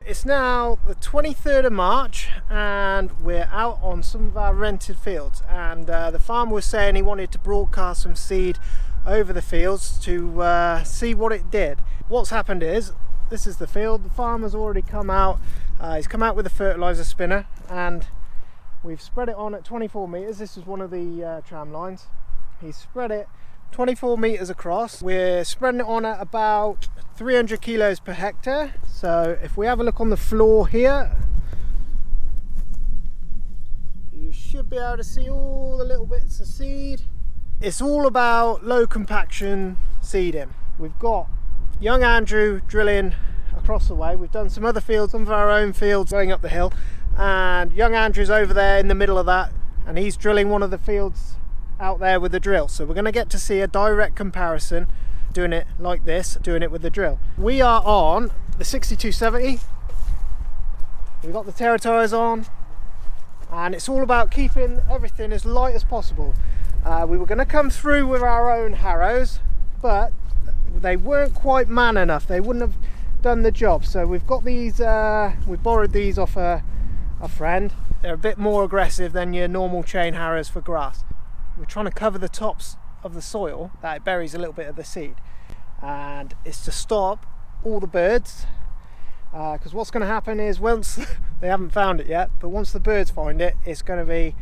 It's now the 23rd of March and we're out on some of our rented fields, and the farmer was saying he wanted to broadcast some seed over the fields to see what it did. What's happened is, this is the field, the farmer's already come out, he's come out with a fertilizer spinner and we've spread it on at 24 meters. This is one of the tram lines. He's spread it 24 meters across. We're spreading it on at about 300 kilos per hectare. So if we have a look on the floor here, you should be able to see all the little bits of seed. It's all about low compaction seeding. We've got young Andrew drilling across the way. We've done some other fields, some of our own fields going up the hill, and young Andrew's over there in the middle of that, and he's drilling one of the fields out there with the drill. So we're going to get to see a direct comparison doing it like this, doing it with the drill. We are on the 6270. We've got the Terra tires on, and it's all about keeping everything as light as possible. We were going to come through with our own harrows, but they weren't quite man enough. They wouldn't have done the job. So we've got these, we borrowed these off a friend. They're a bit more aggressive than your normal chain harrows for grass. We're trying to cover the tops of the soil that it buries a little bit of the seed, and it's to stop all the birds, because what's going to happen is, once they haven't found it yet, but once the birds find it, it's going to be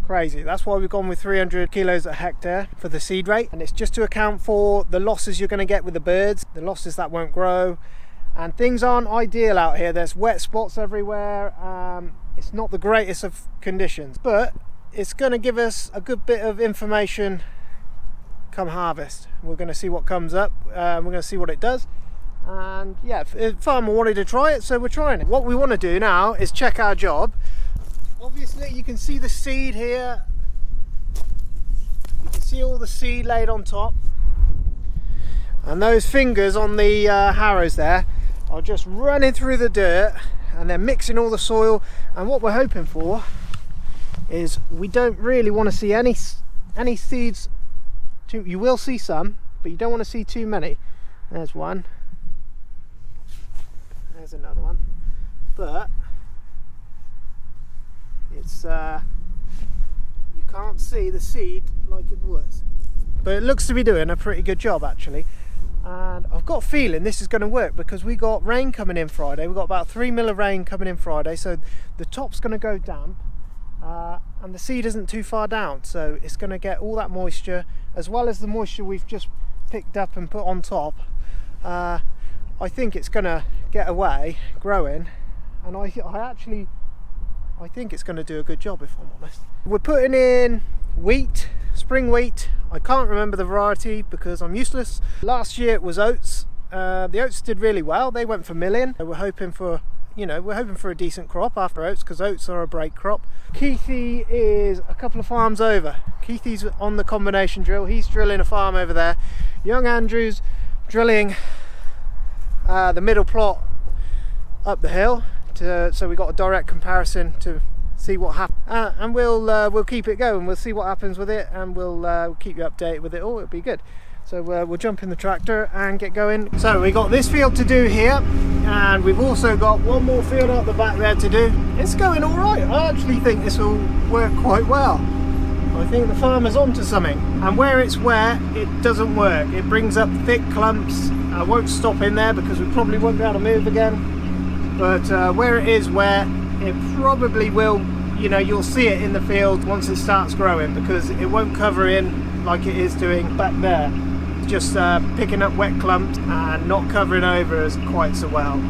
crazy. That's why we've gone with 300 kilos a hectare for the seed rate, and it's just to account for the losses you're going to get with the birds, the losses that won't grow, and things aren't ideal out here. There's wet spots everywhere. It's not the greatest of conditions, but it's going to give us a good bit of information come harvest. We're going to see what comes up, we're going to see what it does, and yeah, if farmer wanted to try it, so we're trying it. What we want to do now is check our job. Obviously you can see the seed here, you can see all the seed laid on top, and those fingers on the harrows there are just running through the dirt and they're mixing all the soil. And what we're hoping for is, we don't really want to see any seeds. You will see some, but you don't want to see too many. There's one, there's another one, but it's you can't see the seed like it was, but it looks to be doing a pretty good job actually. And I've got a feeling this is going to work, because we got rain coming in Friday. We've got about 3 mil of rain coming in Friday, so the top's going to go damp, and the seed isn't too far down, so it's going to get all that moisture as well as the moisture we've just picked up and put on top. I think it's going to get away growing, and I think it's going to do a good job, if I'm honest. We're putting in wheat, spring wheat. I can't remember the variety because I'm useless. Last year it was oats. The oats did really well. They went for milling. We're hoping for, we're hoping for a decent crop after oats, because oats are a break crop. Keithy is a couple of farms over. Keithy's on the combination drill. He's drilling a farm over there. Young Andrew's drilling the middle plot up the hill, so we got a direct comparison to see what happens, and we'll keep it going. We'll see what happens with it, and we'll keep you updated with it all. It'll be good. So we'll jump in the tractor and get going. So we got this field to do here, and we've also got one more field out the back there to do. It's going all right. I actually think this will work quite well. I think the farmer's onto something, and where it's wet it doesn't work. It brings up thick clumps. I won't stop in there because we probably won't be able to move again, but where it is wet, it probably will, you'll see it in the field once it starts growing, because it won't cover in like it is doing back there. It's just picking up wet clumps and not covering over as quite so well.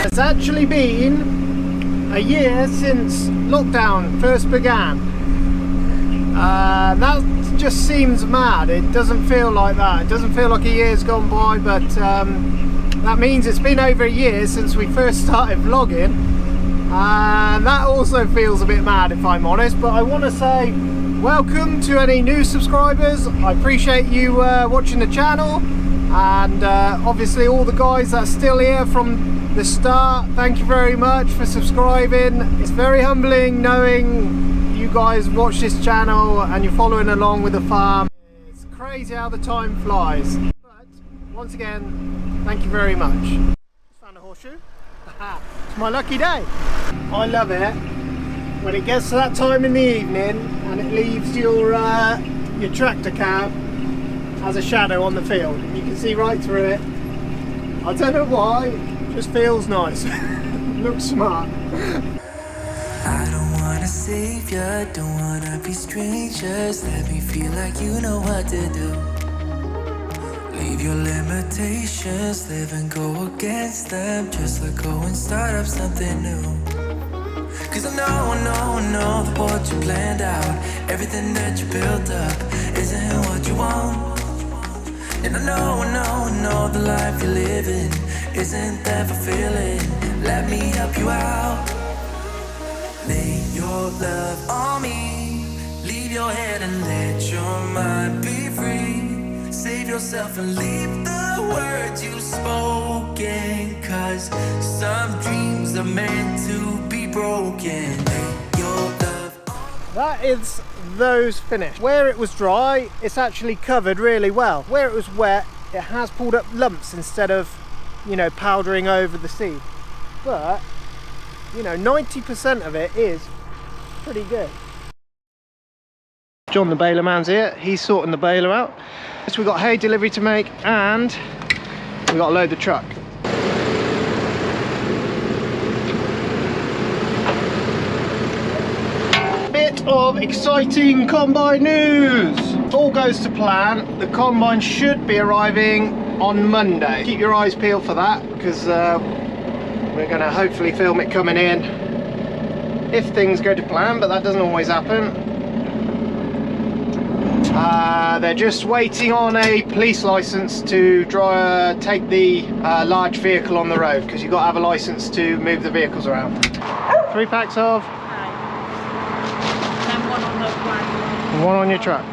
It's actually been a year since lockdown first began. That just seems mad. It doesn't feel like that. It doesn't feel like a year's gone by, but that means it's been over a year since we first started vlogging, and that also feels a bit mad, if I'm honest. But I want to say welcome to any new subscribers. I appreciate you watching the channel, and obviously all the guys that are still here from the start, thank you very much for subscribing. It's very humbling knowing you guys watch this channel and you're following along with the farm. It's crazy how the time flies. But once again, thank you very much. Just found a horseshoe. It's my lucky day. I love it when it gets to that time in the evening and it leaves your tractor cab as a shadow on the field. You can see right through it. I don't know why, it just feels nice. Looks smart. I don't wanna save ya, don't wanna be strangers. Let me feel like you know what to do. Leave your limitations, live and go against them. Just let go and start up something new. Cause I know that what you planned out, everything that you built up, isn't what you want. And I know the life you're living isn't that fulfilling. Let me help you out. Lay your love on me, leave your head and let your mind be free. Save yourself and leave the words you've spoken. Cause some dreams are meant to be broken. Lay your love on me. That is those finished. Where it was dry, it's actually covered really well. Where it was wet, it has pulled up lumps instead of, you know, powdering over the seed. But, you know, 90% of it is pretty good. John the baler man's here. He's sorting the baler out. So we've got hay delivery to make and we've got to load the truck. Bit of exciting combine news. All goes to plan. The combine should be arriving on Monday. Keep your eyes peeled for that because we're going to hopefully film it coming in if things go to plan, but that doesn't always happen. They're just waiting on a police license to take the large vehicle on the road, because you've got to have a license to move the vehicles around. 3 packs of? And one on the plan. And one on your truck.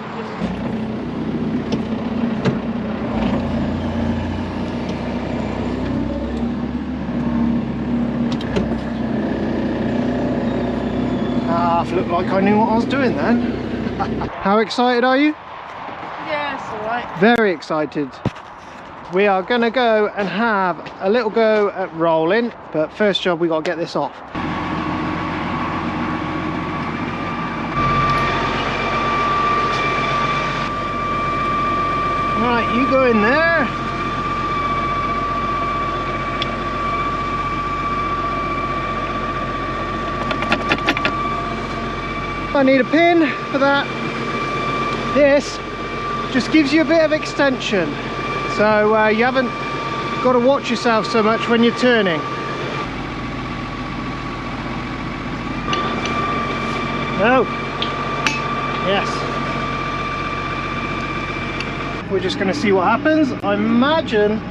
Looked like I knew what I was doing then. How excited are you? Yeah, it's alright. Very excited. We are going to go and have a little go at rolling, but first job we got to get this off. Right, you go in there. I need a pin for that. This just gives you a bit of extension, so you haven't got to watch yourself so much when you're turning. No. Yes. We're just going to see what happens. I imagine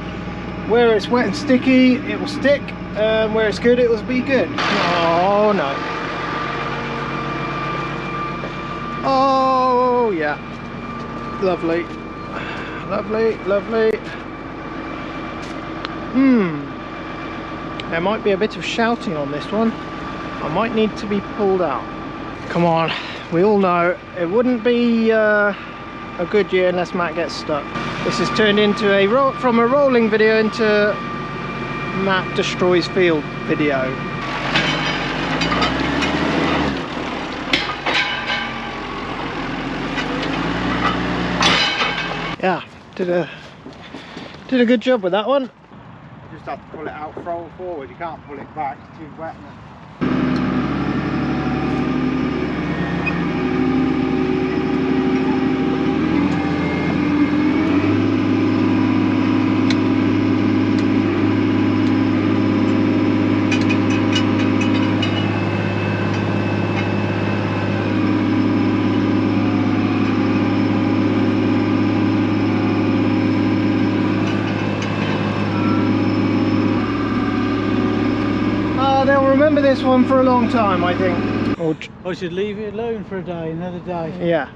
where it's wet and sticky it will stick, where it's good it will be good. Oh no. Oh yeah, lovely, lovely, lovely. There might be a bit of shouting on this one. I might need to be pulled out. Come on, we all know it wouldn't be a good year unless Matt gets stuck. This has turned into from a rolling video into Matt destroys field video. Yeah, did a good job with that one. You just have to pull it out forward, you can't pull it back, it's too wet. They'll remember this one for a long time, I think. I should leave it alone for a day, another day. Yeah.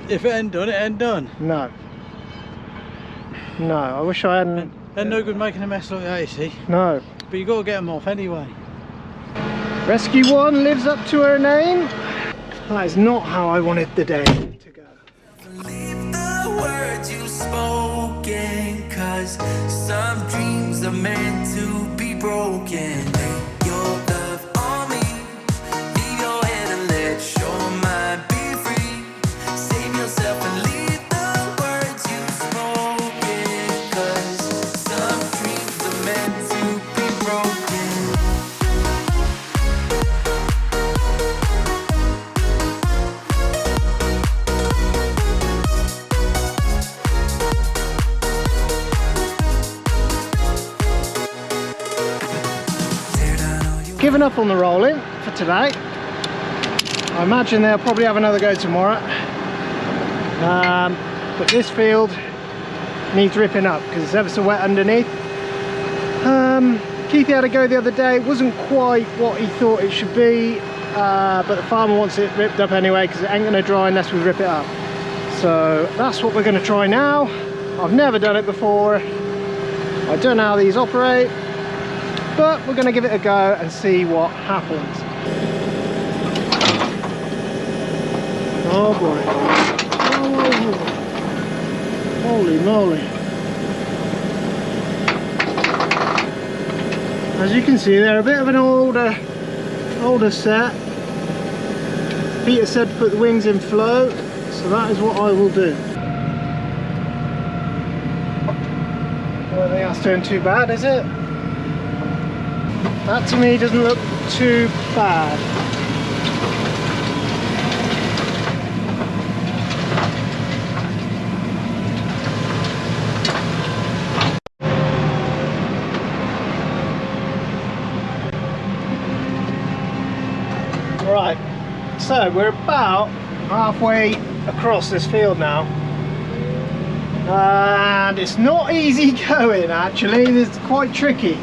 If it ain't done, it ain't done. No. No, I wish I hadn't. They're no good making a mess like that, you see. No. But you got to get them off anyway. Rescue 1 lives up to her name. That is not how I wanted the day to go. Believe the words you've spoken, 'cause some dreams are meant to be broken. Lay your love on me, leave your head and let your mind be free. Save yourself and leave the words you've spoken, 'cause some dreams are meant to be broken. Given up on the rolling for today. I imagine they'll probably have another go tomorrow. But this field needs ripping up because it's ever so wet underneath. Keithy had a go the other day. It wasn't quite what he thought it should be, but the farmer wants it ripped up anyway because it ain't going to dry unless we rip it up. So that's what we're going to try now. I've never done it before. I don't know how these operate, but we're going to give it a go and see what happens. Oh boy. Oh, holy moly. As you can see, they're a bit of an older set. Peter said to put the wings in float, so that is what I will do. I don't think that's doing too bad, is it? That to me doesn't look too bad. Right, so we're about halfway across this field now. And it's not easy going actually, it's quite tricky.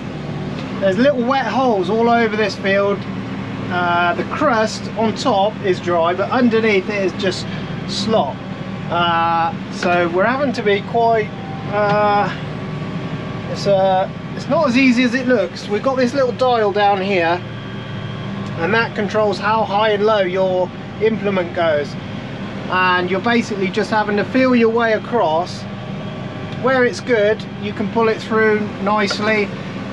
There's little wet holes all over this field. The crust on top is dry, but underneath it is just slop. So we're having to be quite, it's not as easy as it looks. We've got this little dial down here, and that controls how high and low your implement goes. And you're basically just having to feel your way across. Where it's good, you can pull it through nicely.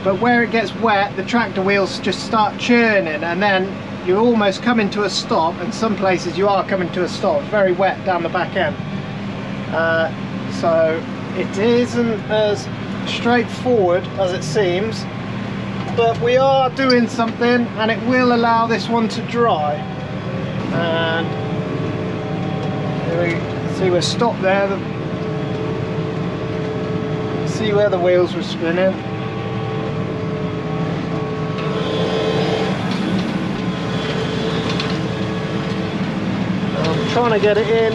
But where it gets wet, the tractor wheels just start churning, and then you're almost coming to a stop, and some places you are coming to a stop. It's very wet down the back end. So it isn't as straightforward as it seems, but we are doing something, and it will allow this one to dry. And here we see we're stopped there. See where the wheels were spinning. Trying to get it in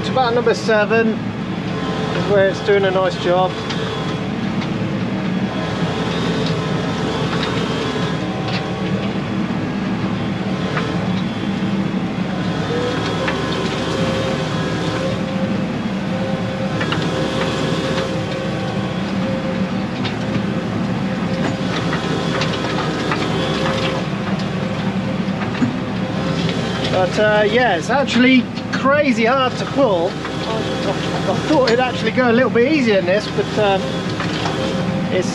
to about number 7 is where it's doing a nice job. But yeah, it's actually crazy hard to pull. I thought it'd actually go a little bit easier in this, but it's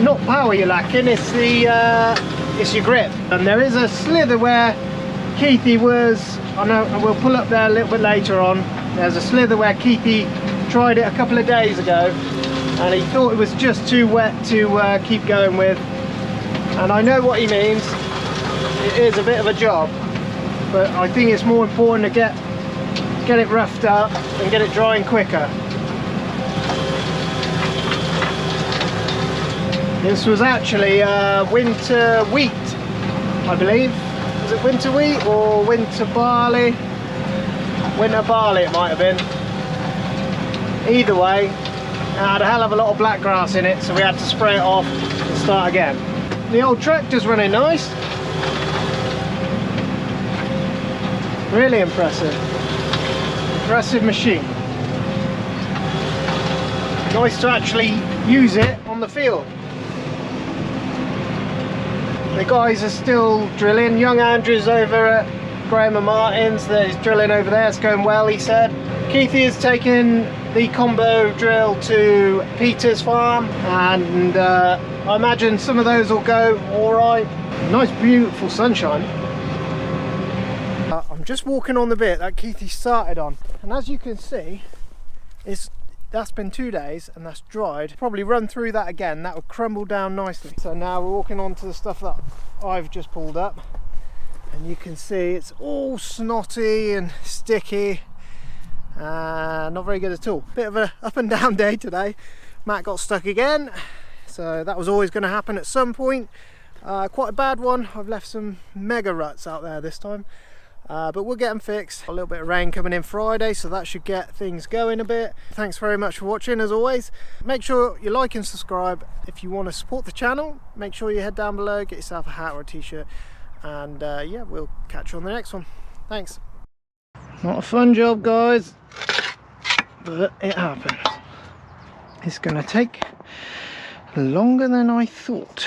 not power you're lacking, it's your grip. And there is a slither where Keithy was, I know we'll pull up there a little bit later on. There's a slither where Keithy tried it a couple of days ago, and he thought it was just too wet to keep going with. And I know what he means. It is a bit of a job, but I think it's more important to get it roughed up and get it drying quicker. This was actually winter wheat, I believe. Was it winter wheat or winter barley? Winter barley it might have been. Either way, it had a hell of a lot of black grass in it, so we had to spray it off and start again. The old tractor's running nice. Really impressive. Impressive machine. Nice to actually use it on the field. The guys are still drilling. Young Andrew's over at Graham and Martin's. There's drilling over there, it's going well, he said. Keithy has taken the combo drill to Peter's farm, and I imagine some of those will go alright. Nice beautiful sunshine. I'm just walking on the bit that Keithy started on, and as you can see, that's been 2 days and that's dried. Probably run through that again, that would crumble down nicely. So now we're walking on to the stuff that I've just pulled up, and you can see it's all snotty and sticky. Not very good at all. Bit of a up and down day today. Matt got stuck again, so that was always going to happen at some point. Quite a bad one. I've left some mega ruts out there this time, but we'll get them fixed. A little bit of rain coming in Friday, so that should get things going a bit. Thanks very much for watching as always. Make sure you like and subscribe. If you want to support the channel, make sure you head down below, get yourself a hat or a t-shirt, and yeah, we'll catch you on the next one. Thanks. Not a fun job, guys, but it happens. It's gonna take longer than I thought.